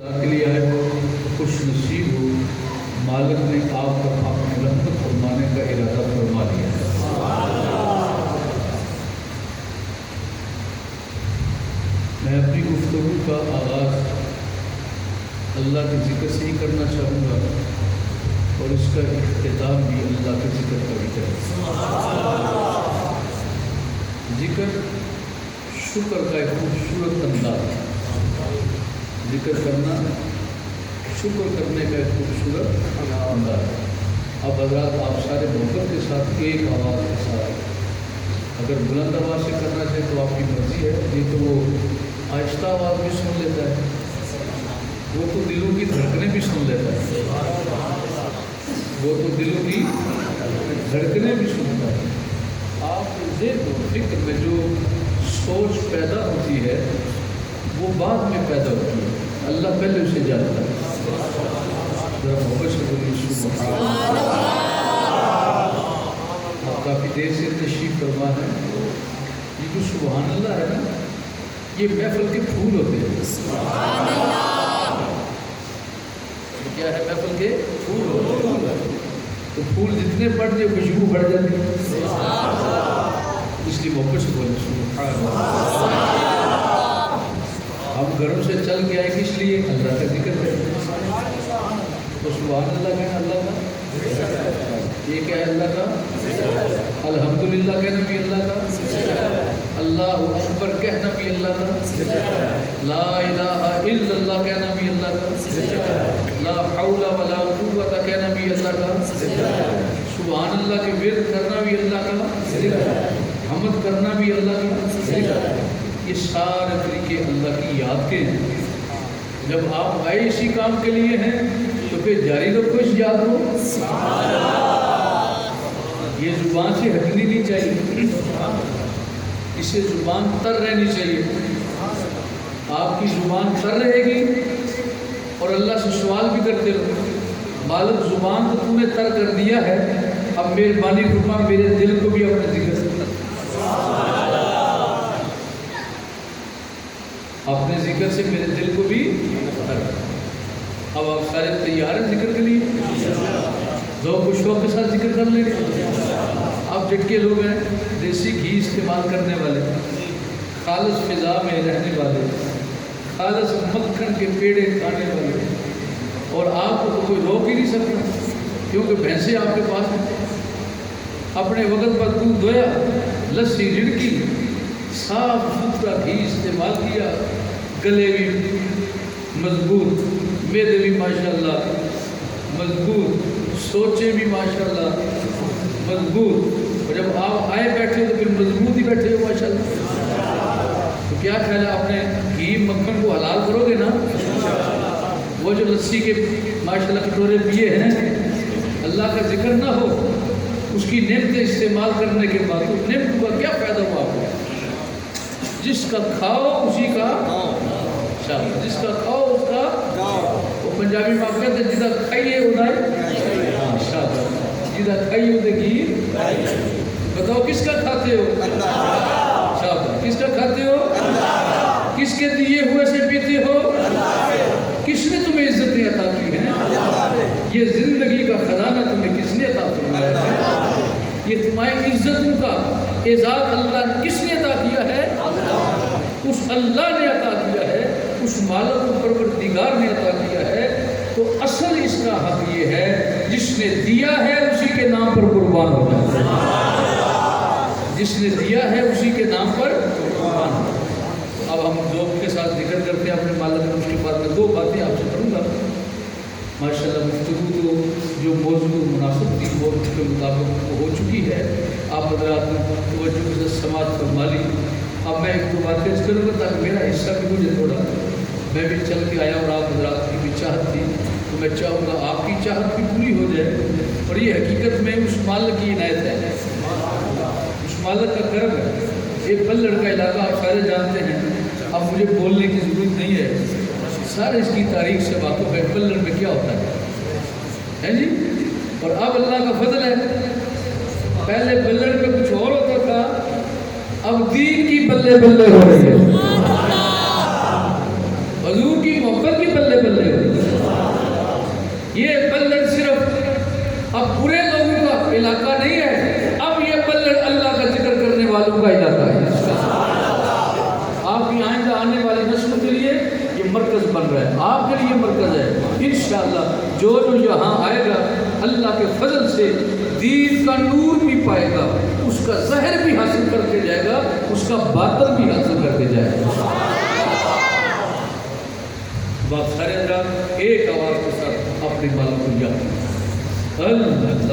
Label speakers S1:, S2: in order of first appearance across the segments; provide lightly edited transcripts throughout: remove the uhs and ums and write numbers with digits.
S1: کے لیے آئے ہو خوش نصیب ہو، مالک نے آپ پر اپنی رحمت فرمانے کا ارادہ فرما لیا ہے۔ میں اپنی گفتگو کا آغاز اللہ کے ذکر سے ہی کرنا چاہوں گا اور اس کا اختتام بھی اللہ کے ذکر کا بھی کریں۔ ذکر شکر کا ایک خوبصورت انداز ہے۔ ذکر کرنا شکر کرنے کا ایک خوبصورت انداز ہے۔ اب حضرات آپ سارے محبت کے ساتھ ایک آواز کے ساتھ اگر بلند آواز سے کرنا چاہے تو آپ کی مرضی ہے، نہیں تو وہ آہستہ آواز بھی سن لیتا ہے، وہ تو دلوں کی دھڑکنیں بھی سن لیتا ہے، وہ تو دلوں کی دھڑکنیں بھی سنتا ہے۔ آپ ذہن و فکر میں جو سوچ پیدا ہوتی ہے وہ بعد میں پیدا ہوتی ہے، اللہ پہلے اسے جانتا ہے۔ ذرا محبت سے بولیے سبحان اللہ۔ آپ کافی دیر سے تشریف فرما ہے، یہ جو سبحان اللہ ہے نا، یہ محفل کے پھول ہوتے ہیں۔ کیا ہے؟ محفل کے پھول ہوتے ہیں۔ تو پھول جتنے بڑھ جائے خوشبو بڑھ جاتی ہے، اس لیے محبت سے بولیں سبحان اللہ۔ ہم گھروں سے چل کے آئے کس لیے؟ اللہ کا ذکر کریں۔ تو سبحان اللہ کہنا اللہ کا، یہ کیا ہے؟ اللہ کا الحمدللہ کہنا بھی اللہ کا، اللہ اکبر کہنا بھی اللہ کا، لا الہ الا اللہ کہنا بھی اللہ کا، لا حول ولا قوت کہنا بھی اللہ کا، سبحان اللہ کے ورد کرنا بھی اللہ کا، حمد کرنا بھی اللہ کا۔ یہ سارے طریقے اللہ کی یاد کے ہیں۔ جب آپ آئے اسی کام کے لیے ہیں تو پھر جاری رکھو اس یاد کو۔ یہ زبان سے ہٹنی نہیں چاہیے، اسے زبان تر رہنی چاہیے۔ آپ کی زبان تر رہے گی اور اللہ سے سوال بھی کرتے رہو، مالک زبان تو تم نے تر کر دیا ہے، اب مہربانی فرما میرے دل کو بھی اپنے ذکر سے اپنے ذکر سے میرے دل کو بھی تر۔ اب آپ سارے تیار ہیں ذکر کے لیے؟ ذوق و شوق کے ساتھ ذکر کر لیں گے۔ آپ جٹکے لوگ ہیں، دیسی گھی استعمال کرنے والے، خالص فضا میں رہنے والے، خالص مکھن کے پیڑے کھانے والے، اور آپ کو کوئی روک ہی نہیں سکتا کیونکہ بھینسیں آپ کے پاس ہیں۔ اپنے وقت پر دودھ دھویا، لسی رڑکی، صاف ستھرا گھی استعمال کیا، گلے بھی مضبوط، معدے بھی ماشاءاللہ مضبوط، سوچیں بھی ماشاءاللہ مضبوط، اور جب آپ آئے بیٹھے تو پھر مضبوط ہی بیٹھے ہو ماشاءاللہ۔ تو کیا خیال ہے، اپنے گھی مکھن کو حلال کرو گے نا؟ وہ جو لسی کے ماشاءاللہ کٹورے پیے ہیں، اللہ کا ذکر نہ ہو، اس کی نعمتیں استعمال کرنے کے بعد اس نعمت کا کیا فائدہ ہوا آپ کو؟ جس کا کھاؤ اسی کا شاہ، جس کا کھاؤ اس کا، وہ پنجابی میں آپ کہتے ہیں جدھا کھائیے ادھر شاہ، جدھا کھائیے ادھر گھی۔ بتاؤ کس کا کھاتے ہو؟ شاہ، کس کا کھاتے ہو؟ کس کے دیے ہوئے سے پیتے ہو؟ کس نے تمہیں عزتیں عطا کی ہیں؟ یہ زندگی کا خزانہ تمہیں کس نے عطا فرمایا ہے؟ یہ تمہاری عزتوں کا اعزاز اللہ نے کس نے عطا کیا ہے؟ اس اللہ نے عطا کیا ہے، اس مالک و پروردگار نے عطا کیا ہے۔ تو اصل اس کا حق یہ ہے، جس نے دیا ہے اسی کے نام پر قربان ہونا ہے، جس نے دیا ہے اسی کے نام پر قربان ہونا ہے۔ اب ہم ذوق کے ساتھ ذکر کرتے ہیں اپنے مالک نے، اس کے بعد میں دو باتیں آپ سے کروں گا۔ ماشاءاللہ گفتگو تو جو موضوع مناسب تھی وہ اس کے مطابق ہو چکی ہے، آپ حضرات نے توجہ کے ساتھ سماعت فرما لی۔ اب میں ایک دو باتیں کروں گا تاکہ میرا حصہ بھی مجھے تھوڑا، میں بھی چل کے آیا اور آپ حضرات کی بھی چاہت تھی، تو میں چاہوں گا آپ کی چاہت بھی پوری ہو جائے، اور یہ حقیقت میں اس مالک کی عنایت ہے، اس مالک کا کرم ہے۔ ایک بلڑ کا علاقہ آپ سارے جانتے ہیں، اب مجھے بولنے کی ضرورت نہیں ہے، سارے اس کی تاریخ سے واقف ہے بلڑ میں کیا ہوتا ہے جی۔ اور اب اللہ کا فضل ہے، پہلے بلڑ میں کچھ اور ہوتا تھا، اب دین کی بلے بلے ہو رہی ہے، حضور کی محبت کی بلے بلے کا علاقہ ہے. آپ کی آئندہ آنے والی نسلوں کے لیے یہ مرکز بن رہا ہے، آپ کے لیے مرکز ہے. انشاءاللہ جو یہاں آئے گا اللہ کے فضل سے دین کا نور بھی پائے گا، اس کا زہر بھی حاصل کر کے جائے گا، اس کا باطن بھی حاصل کر کے جائے گا. بات سارے حضرات ایک آواز کے ساتھ اپنے بالوں کو یاد کریں. اللہ اللہ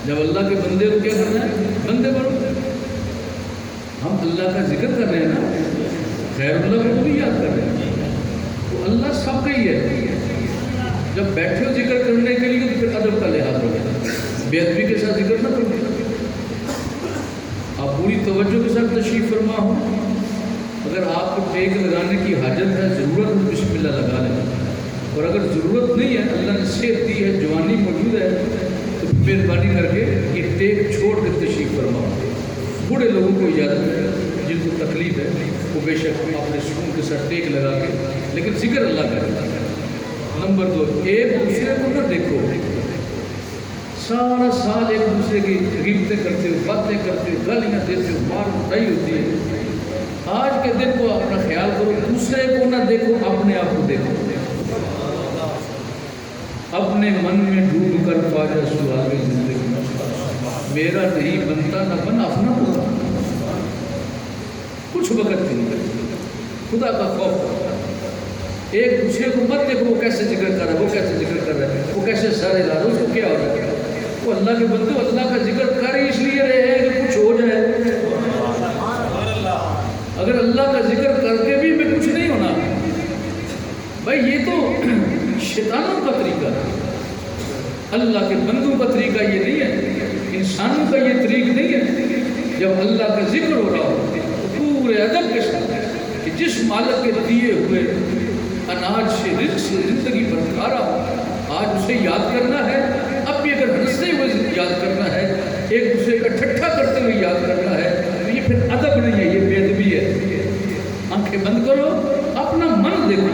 S1: جب اللہ کے بندے کو کیا کرنا ہے؟ بندے بنو. ہم اللہ کا ذکر کر رہے ہیں نا، غیر اللہ کو بھی یاد کر رہے ہیں. تو اللہ سب کا ہی ہے. جب بیٹھے ہو ذکر کرنے کے لیے تو پھر ادب کا لحاظ ہوگا، بے ادبی کے ساتھ ذکر نہ کرو. آپ پوری توجہ کے ساتھ تشریف فرما ہو. اگر آپ کو ٹیک لگانے کی حاجت ہے، ضرورت ہے، بسم اللہ لگا لیں. اور اگر ضرورت نہیں ہے، اللہ نے صحت دی ہے، جوانی موجود ہے، تو مہربانی کر کے یہ ٹیک چھوڑ کے تشریف فرما. بوڑھے لوگوں کو اجازت ہے، جن کو تکلیف ہے وہ بے شک اپنے سکون کے ساتھ ٹیک لگا کے، لیکن ذکر اللہ کرے. نمبر 2، ایک دوسرے کو نہ دیکھو. سارا سال ایک دوسرے کی غیبتیں کرتے ہو، باتیں کرتے ہو، گالیاں دیتے ہو، مار کٹائی ہوتی ہے. آج کے دن کو اپنا خیال کرو، دوسرے کو نہ دیکھو، اپنے آپ کو دیکھو. اپنے من میں ڈوب کر پا جا سہاگ زندگی، میرا نہیں بنتا نہ بن اپنا ہوتا. کچھ وقت نہیں، خدا کا خوف کرتا. ایک دوسرے کو مت دیکھو وہ کیسے ذکر کر رہا ہے، وہ کیسے ذکر کر رہا ہے، وہ کیسے سارے لا رہا ہے، اس کو کیا ہو رہا ہے. وہ اللہ کے بندے اللہ کا ذکر کر ہی اس لیے رہے ہیں کہ کچھ ہو جائے. اگر اللہ کا ذکر کر کے بھی میں کچھ نہیں ہونا بھائی، یہ تو شیطانوں کا طریقہ ہے. اللہ کے بندوں کا طریقہ یہ نہیں ہے، انسانوں کا یہ طریق نہیں ہے. جب اللہ کا ذکر ہو رہا ہو تو پورے ادب کے ساتھ کہ جس مالک کے دیے ہوئے اناج سے، رزق سے زندگی پر کھا رہا ہو، آج اسے یاد کرنا ہے. اب بھی اگر ہنستے ہوئے یاد کرنا ہے، ایک دوسرے کا ٹھٹھا کرتے ہوئے یاد کرنا ہے، تو یہ پھر ادب نہیں ہے، یہ بے ادبی ہے. آنکھیں بند کرو، اپنا من دیکھو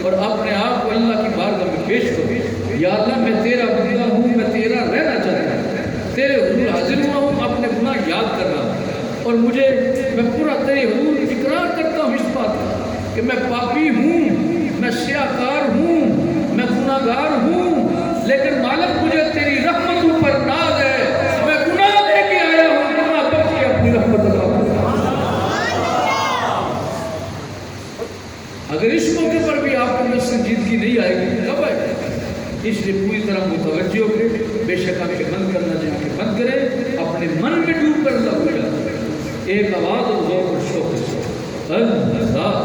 S1: اور اپنے آپ کو اللہ کی بارگاہ میں پیش کرو. یا اللہ میں تیرا بندہ ہوں، میں تیرا رہنا چاہتا ہوں، تیرے حضور حاضر ہوا ہوں، اپنے گناہ یاد کر رہا ہوں. اور میں پورا تیرے حضور اقرار کرتا ہوں اس بات کا کہ میں پاپی ہوں، میں سیاکار ہوں، میں گناہ گار ہوں، لیکن مالک مجھے تیری رحمتوں پر ناز ہے. میں گناہ لے کے آیا ہوں، گناہ بخش کے اپنی رحمت عطا فرما. اگر اس موقع پر بھی آپ کو میں سنجیدگی نہیں آئے گی، کب آئے گی؟ اس لیے پوری طرح متوجہ ہو کے بے شک آپ کے بند کرنا چاہیے، بند کریں، اپنے من میں ڈوب کر اللہ کو یاد کریں. ایک آواز اور ذوق اور شوق سے اللہ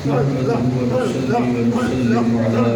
S1: نحمده ونصلي ونسلم على